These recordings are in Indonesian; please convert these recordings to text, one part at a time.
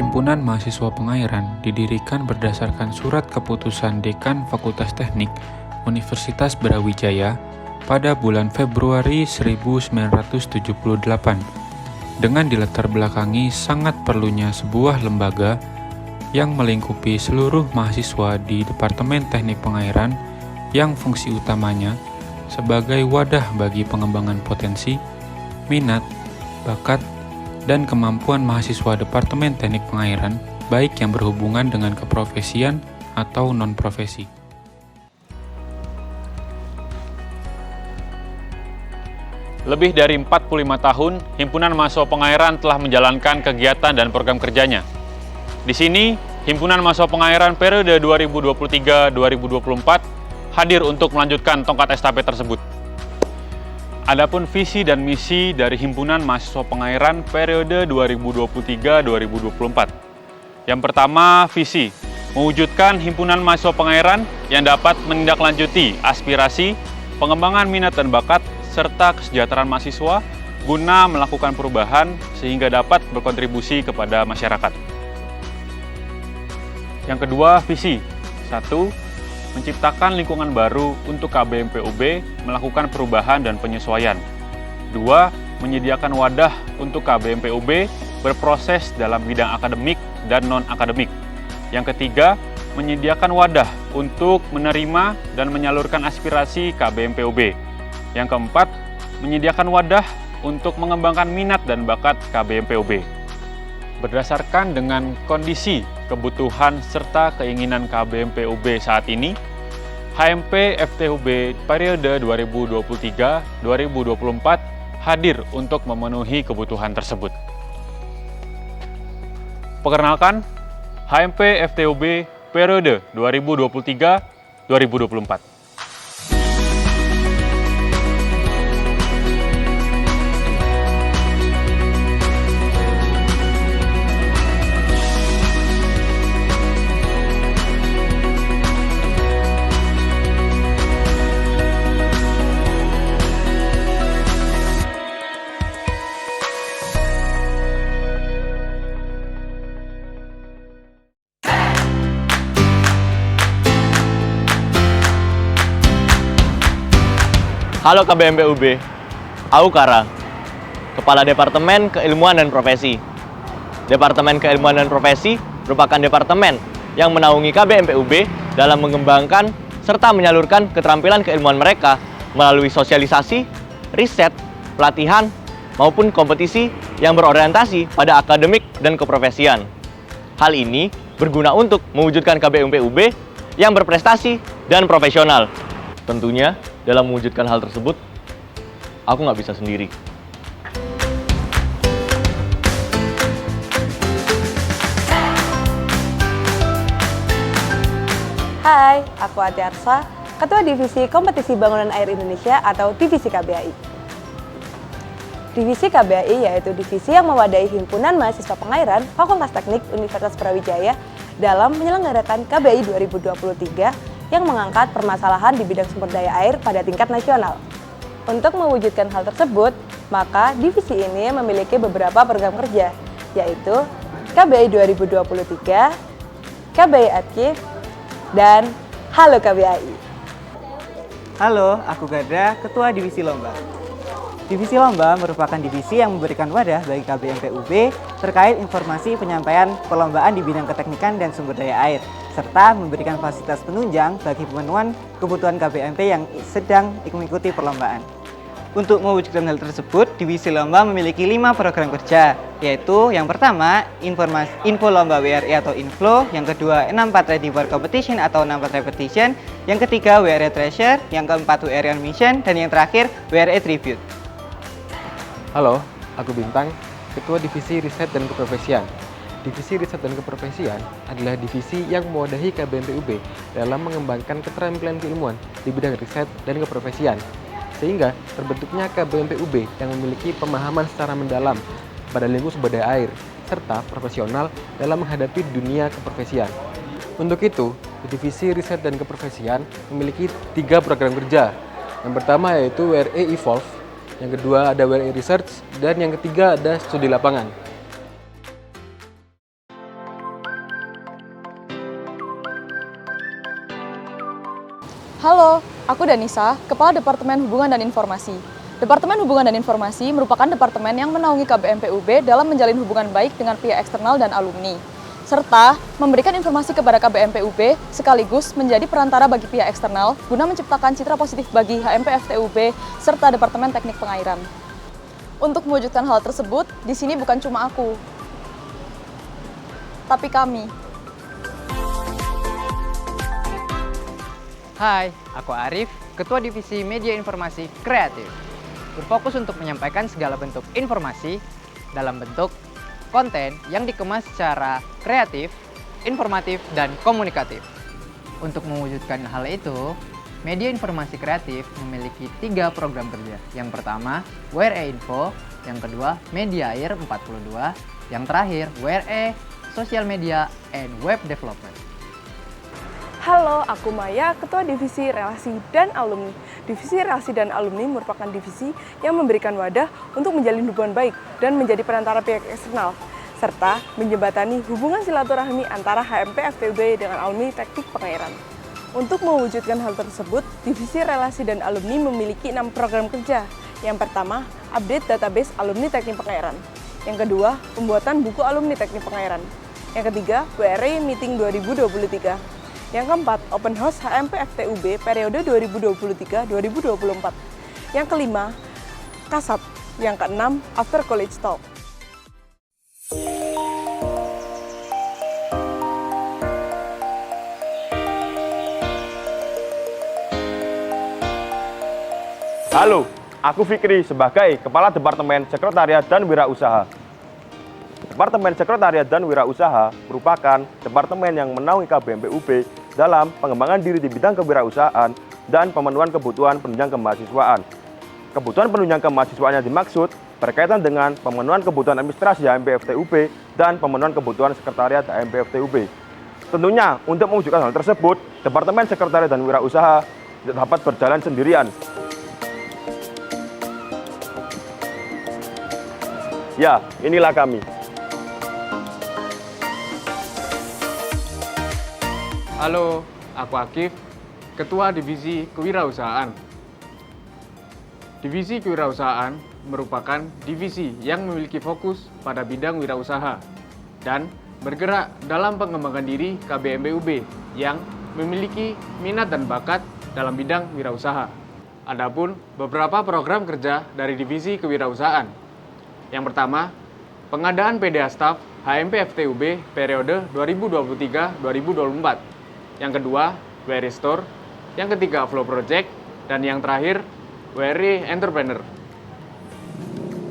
Himpunan Mahasiswa Pengairan didirikan berdasarkan surat keputusan Dekan Fakultas Teknik Universitas Brawijaya pada bulan Februari 1978 dengan dilatar belakangi sangat perlunya sebuah lembaga yang melingkupi seluruh mahasiswa di Departemen Teknik Pengairan yang fungsi utamanya sebagai wadah bagi pengembangan potensi, minat, bakat, dan kemampuan mahasiswa Departemen Teknik Pengairan, baik yang berhubungan dengan keprofesian atau non-profesi. Lebih dari 45 tahun, Himpunan Mahasiswa Pengairan telah menjalankan kegiatan dan program kerjanya. Di sini, Himpunan Mahasiswa Pengairan periode 2023-2024 hadir untuk melanjutkan tongkat estafet tersebut. Adapun visi dan misi dari Himpunan Mahasiswa Pengairan periode 2023-2024. Yang pertama, visi. Mewujudkan Himpunan Mahasiswa Pengairan yang dapat menindaklanjuti aspirasi, pengembangan minat dan bakat, serta kesejahteraan mahasiswa guna melakukan perubahan sehingga dapat berkontribusi kepada masyarakat. Yang kedua, visi. 1. Menciptakan lingkungan baru untuk KBMPUB melakukan perubahan dan penyesuaian. 2. Menyediakan wadah untuk KBMPUB berproses dalam bidang akademik dan non-akademik. Yang ketiga, menyediakan wadah untuk menerima dan menyalurkan aspirasi KBMPUB. Yang keempat, menyediakan wadah untuk mengembangkan minat dan bakat KBMPUB. Berdasarkan dengan kondisi, kebutuhan, serta keinginan KBMPUB saat ini, HMP FTUB periode 2023-2024 hadir untuk memenuhi kebutuhan tersebut. Perkenalkan, HMP FTUB periode 2023-2024. Halo KBMPUB, aku Kara, Kepala Departemen Keilmuan dan Profesi. Departemen Keilmuan dan Profesi merupakan departemen yang menaungi KBMPUB dalam mengembangkan serta menyalurkan keterampilan keilmuan mereka melalui sosialisasi, riset, pelatihan, maupun kompetisi yang berorientasi pada akademik dan keprofesian. Hal ini berguna untuk mewujudkan KBMPUB yang berprestasi dan profesional. Tentunya, dalam mewujudkan hal tersebut, aku nggak bisa sendiri. Hai, aku Ati Arsa, Ketua Divisi Kompetisi Bangunan Air Indonesia atau Divisi KBAI. Divisi KBAI yaitu divisi yang mewadahi Himpunan Mahasiswa Pengairan Fakultas Teknik Universitas Brawijaya dalam menyelenggarakan KBAI 2023 yang mengangkat permasalahan di bidang sumber daya air pada tingkat nasional. Untuk mewujudkan hal tersebut, maka divisi ini memiliki beberapa program kerja, yaitu KBAI 2023, KBAI Adkif, dan Halo KBAI. Halo, aku Gada, Ketua Divisi Lomba. Divisi Lomba merupakan divisi yang memberikan wadah bagi KBMPUB terkait informasi penyampaian perlombaan di bidang keteknikan dan sumber daya air, serta memberikan fasilitas penunjang bagi pemenuhan kebutuhan KBMP yang sedang mengikuti perlombaan. Untuk mewujudkan hal tersebut, Divisi Lomba memiliki 5 program kerja, yaitu yang pertama, info lomba WRI atau inflow, yang kedua, 64 Ready for Competition atau 64 Repetition, yang ketiga, WRI Treasure, yang keempat, WRI on Mission, dan yang terakhir, WRI Tribute. Halo, aku Bintang, Ketua Divisi Riset dan Keprofesian. Divisi Riset dan Keprofesian adalah divisi yang mewadahi KBMPUB dalam mengembangkan keterampilan keilmuan di bidang riset dan keprofesian, sehingga terbentuknya KBMPUB yang memiliki pemahaman secara mendalam pada lingkup sumber daya air, serta profesional dalam menghadapi dunia keprofesian. Untuk itu, Divisi Riset dan Keprofesian memiliki 3 program kerja. Yang pertama yaitu WRI Evolve, yang kedua ada WRI Research, dan yang ketiga ada studi lapangan. aku Danisa, Kepala Departemen Hubungan dan Informasi. Departemen Hubungan dan Informasi merupakan departemen yang menaungi KBMPUB dalam menjalin hubungan baik dengan pihak eksternal dan alumni, serta memberikan informasi kepada KBMPUB sekaligus menjadi perantara bagi pihak eksternal guna menciptakan citra positif bagi HMP FTUB serta Departemen Teknik Pengairan. Untuk mewujudkan hal tersebut, di sini bukan cuma aku, tapi kami. Hai, aku Arif, Ketua Divisi Media Informasi Kreatif. Berfokus untuk menyampaikan segala bentuk informasi dalam bentuk konten yang dikemas secara kreatif, informatif, dan komunikatif. Untuk mewujudkan hal itu, Media Informasi Kreatif memiliki 3 program kerja. Yang pertama, WRE Info, yang kedua, Media Air 42, yang terakhir, WRE Social Media and Web Development. Halo, aku Maya, Ketua Divisi Relasi dan Alumni. Divisi Relasi dan Alumni merupakan divisi yang memberikan wadah untuk menjalin hubungan baik dan menjadi perantara pihak eksternal, serta menjembatani hubungan silaturahmi antara HMP FTUB dengan alumni Teknik Pengairan. Untuk mewujudkan hal tersebut, Divisi Relasi dan Alumni memiliki 6 program kerja. Yang pertama, update database alumni Teknik Pengairan. Yang kedua, pembuatan buku alumni Teknik Pengairan. Yang ketiga, WRE Meeting 2023. Yang keempat, Open House HMP FTUB periode 2023-2024. Yang kelima, Kasat. Yang keenam, After College Talk. Halo, aku Fikri sebagai Kepala Departemen Sekretariat dan Wirausaha. Departemen Sekretariat dan Wirausaha merupakan departemen yang menaungi KBMPUB dalam pengembangan diri di bidang kewirausahaan dan pemenuhan kebutuhan penunjang kemahasiswaan. Kebutuhan penunjang kemahasiswaan yang dimaksud berkaitan dengan pemenuhan kebutuhan administrasi HMP FTUB dan pemenuhan kebutuhan sekretariat HMP FTUB. Tentunya untuk mewujudkan hal tersebut, Departemen Sekretariat dan Wirausaha tidak dapat berjalan sendirian. Ya, inilah kami. Halo, aku Akif, Ketua Divisi Kewirausahaan. Divisi Kewirausahaan merupakan divisi yang memiliki fokus pada bidang wirausaha dan bergerak dalam pengembangan diri KBMPUB yang memiliki minat dan bakat dalam bidang wirausaha. Adapun beberapa program kerja dari Divisi Kewirausahaan. Yang pertama, pengadaan PDA Staff HMP FTUB periode 2023-2024. Yang kedua, WRE Store. Yang ketiga, Flow Project. Dan yang terakhir, WRE Entrepreneur.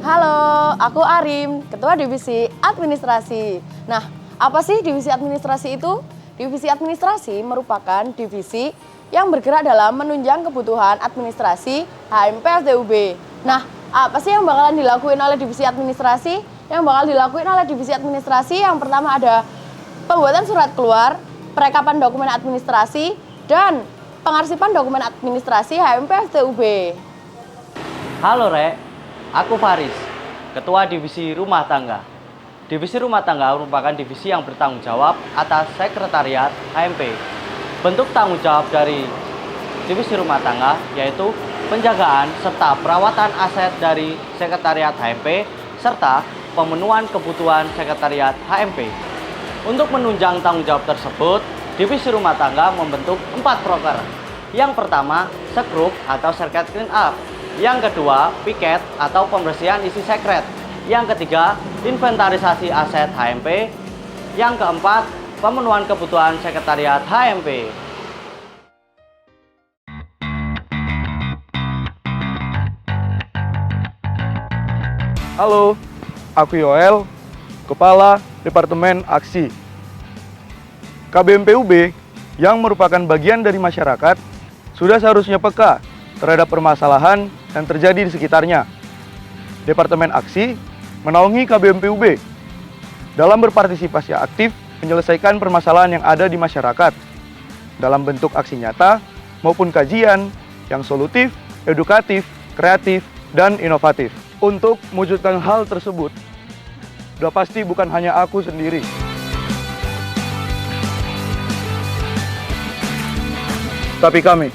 Halo, aku Arim, Ketua Divisi Administrasi. Nah, apa sih Divisi Administrasi itu? Divisi Administrasi merupakan divisi yang bergerak dalam menunjang kebutuhan administrasi HMP FTUB. Nah, apa sih yang bakalan dilakuin oleh Divisi Administrasi? Yang bakal dilakuin oleh Divisi Administrasi yang pertama ada pembuatan surat keluar, perekapan dokumen administrasi, dan pengarsipan dokumen administrasi HMP FTUB. Halo Rek, aku Faris, Ketua Divisi Rumah Tangga. Divisi Rumah Tangga merupakan divisi yang bertanggung jawab atas sekretariat HMP. Bentuk tanggung jawab dari Divisi Rumah Tangga yaitu penjagaan serta perawatan aset dari sekretariat HMP serta pemenuhan kebutuhan sekretariat HMP. Untuk menunjang tanggung jawab tersebut, Divisi Rumah Tangga membentuk 4 proker. Yang pertama, sekrup atau sekret clean up. Yang kedua, piket atau pembersihan isi sekret. Yang ketiga, inventarisasi aset HMP. Yang keempat, pemenuhan kebutuhan sekretariat HMP. Halo, aku Yoel, Kepala Departemen Aksi. KBMPUB yang merupakan bagian dari masyarakat sudah seharusnya peka terhadap permasalahan yang terjadi di sekitarnya. Departemen Aksi menaungi KBMPUB dalam berpartisipasi aktif menyelesaikan permasalahan yang ada di masyarakat dalam bentuk aksi nyata maupun kajian yang solutif, edukatif, kreatif, dan inovatif. Untuk mewujudkan hal tersebut, sudah pasti bukan hanya aku sendiri. Tapi kami.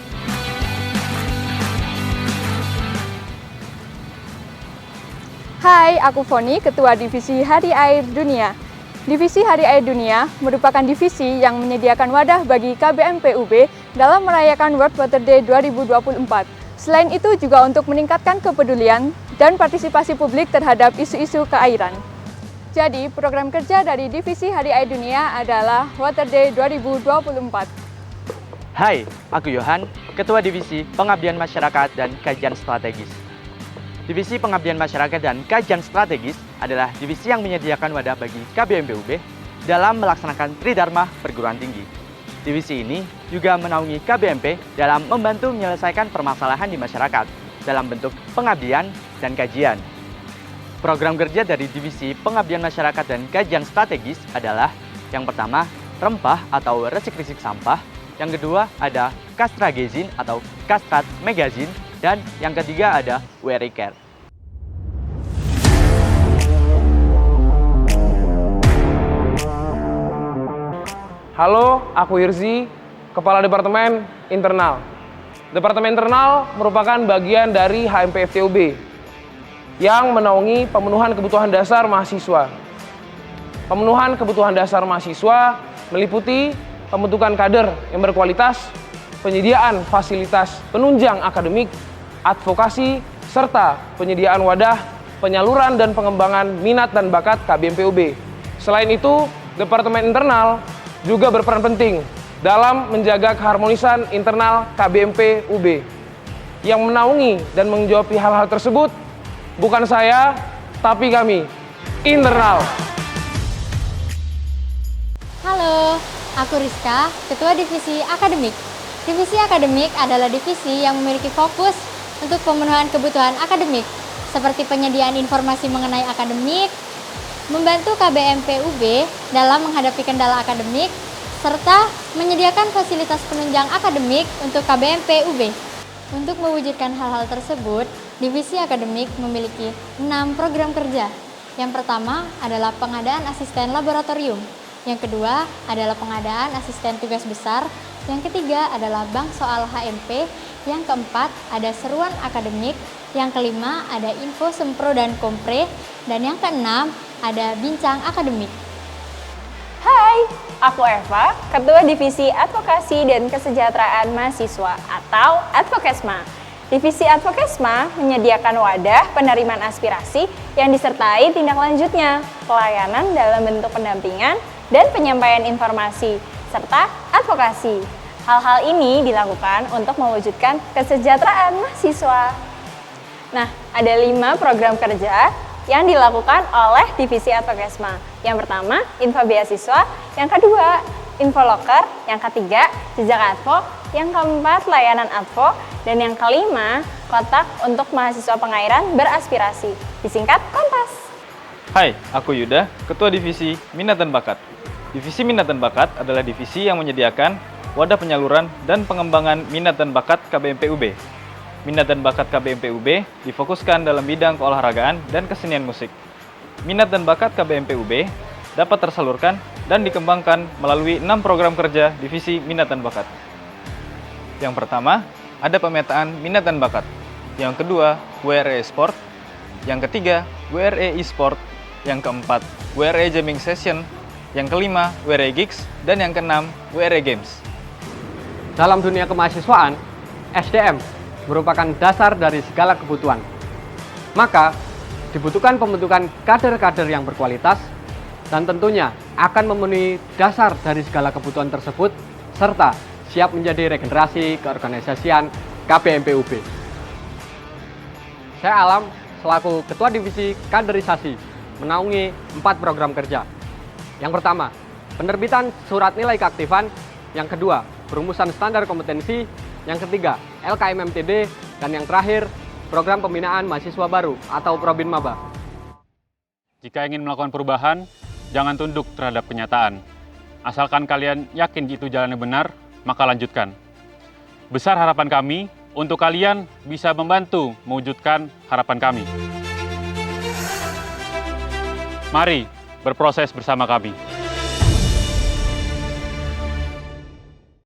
Hai, aku Foni, Ketua Divisi Hari Air Dunia. Divisi Hari Air Dunia merupakan divisi yang menyediakan wadah bagi KBMPUB dalam merayakan World Water Day 2024. Selain itu juga untuk meningkatkan kepedulian dan partisipasi publik terhadap isu-isu keairan. Jadi, program kerja dari Divisi Hari Air Dunia adalah Water Day 2024. Hai, aku Yohan, Ketua Divisi Pengabdian Masyarakat dan Kajian Strategis. Divisi Pengabdian Masyarakat dan Kajian Strategis adalah divisi yang menyediakan wadah bagi KBMPUB dalam melaksanakan Tridharma Perguruan Tinggi. Divisi ini juga menaungi KBMP dalam membantu menyelesaikan permasalahan di masyarakat dalam bentuk pengabdian dan kajian. Program kerja dari Divisi Pengabdian Masyarakat dan Kajian Strategis adalah yang pertama, rempah atau resik-resik sampah. Yang kedua ada Castragazine atau Castrat Magazine, dan yang ketiga ada WRI Care. Halo, aku Irzi, Kepala Departemen Internal. Departemen Internal merupakan bagian dari HMP FTUB yang menaungi pemenuhan kebutuhan dasar mahasiswa. Pemenuhan kebutuhan dasar mahasiswa meliputi pembentukan kader yang berkualitas, penyediaan fasilitas penunjang akademik, advokasi, serta penyediaan wadah, penyaluran dan pengembangan minat dan bakat KBMPUB. Selain itu, Departemen Internal juga berperan penting dalam menjaga keharmonisan internal KBMPUB. Yang menaungi dan menjawab hal-hal tersebut bukan saya, tapi kami, internal. Halo, aku Rizka, Ketua Divisi Akademik. Divisi Akademik adalah divisi yang memiliki fokus untuk pemenuhan kebutuhan akademik, seperti penyediaan informasi mengenai akademik, membantu KBMPUB dalam menghadapi kendala akademik, serta menyediakan fasilitas penunjang akademik untuk KBMPUB. Untuk mewujudkan hal-hal tersebut, Divisi Akademik memiliki 6 program kerja. Yang pertama adalah pengadaan asisten laboratorium. Yang kedua adalah pengadaan asisten tugas besar. Yang ketiga adalah bank soal HMP. Yang keempat ada seruan akademik. Yang kelima ada info sempro dan kompre. Dan yang keenam ada bincang akademik. Hai, aku Eva, Ketua Divisi Advokasi dan Kesejahteraan Mahasiswa atau Advokesma. Divisi Advokesma menyediakan wadah penerimaan aspirasi yang disertai tindak lanjutnya, pelayanan dalam bentuk pendampingan, dan penyampaian informasi, serta advokasi. Hal-hal ini dilakukan untuk mewujudkan kesejahteraan mahasiswa. Nah, ada 5 program kerja yang dilakukan oleh Divisi Advokesma. Yang pertama, info beasiswa. Yang kedua, info loker. Yang ketiga, jejak advo. Yang keempat, layanan advo. Dan yang kelima, kotak untuk mahasiswa pengairan beraspirasi. Disingkat Kompas. Hai, aku Yuda, Ketua Divisi Minat dan Bakat. Divisi Minat dan Bakat adalah divisi yang menyediakan wadah penyaluran dan pengembangan minat dan bakat KBMPUB. Minat dan bakat KBMPUB difokuskan dalam bidang keolahragaan dan kesenian musik. Minat dan bakat KBMPUB dapat tersalurkan dan dikembangkan melalui 6 program kerja Divisi Minat dan Bakat. Yang pertama, ada pemetaan minat dan bakat. Yang kedua, WRE Sport. Yang ketiga, WRE E-Sport. Yang keempat, WRE Jamming Session. Yang kelima, WRE Gigs. Dan yang keenam, WRE Games. Dalam dunia kemahasiswaan, SDM merupakan dasar dari segala kebutuhan. Maka, dibutuhkan pembentukan kader-kader yang berkualitas dan tentunya akan memenuhi dasar dari segala kebutuhan tersebut serta siap menjadi regenerasi keorganisasian KBMPUB. Saya Alam, selaku Ketua Divisi Kaderisasi, menaungi 4 program kerja. Yang pertama, penerbitan surat nilai keaktifan. Yang kedua, perumusan standar kompetensi. Yang ketiga, LKMMTD. Dan yang terakhir, program pembinaan mahasiswa baru atau Probin Maba. Jika ingin melakukan perubahan, jangan tunduk terhadap kenyataan. Asalkan kalian yakin itu jalan yang benar, maka lanjutkan. Besar harapan kami untuk kalian bisa membantu mewujudkan harapan kami. Mari berproses bersama kami.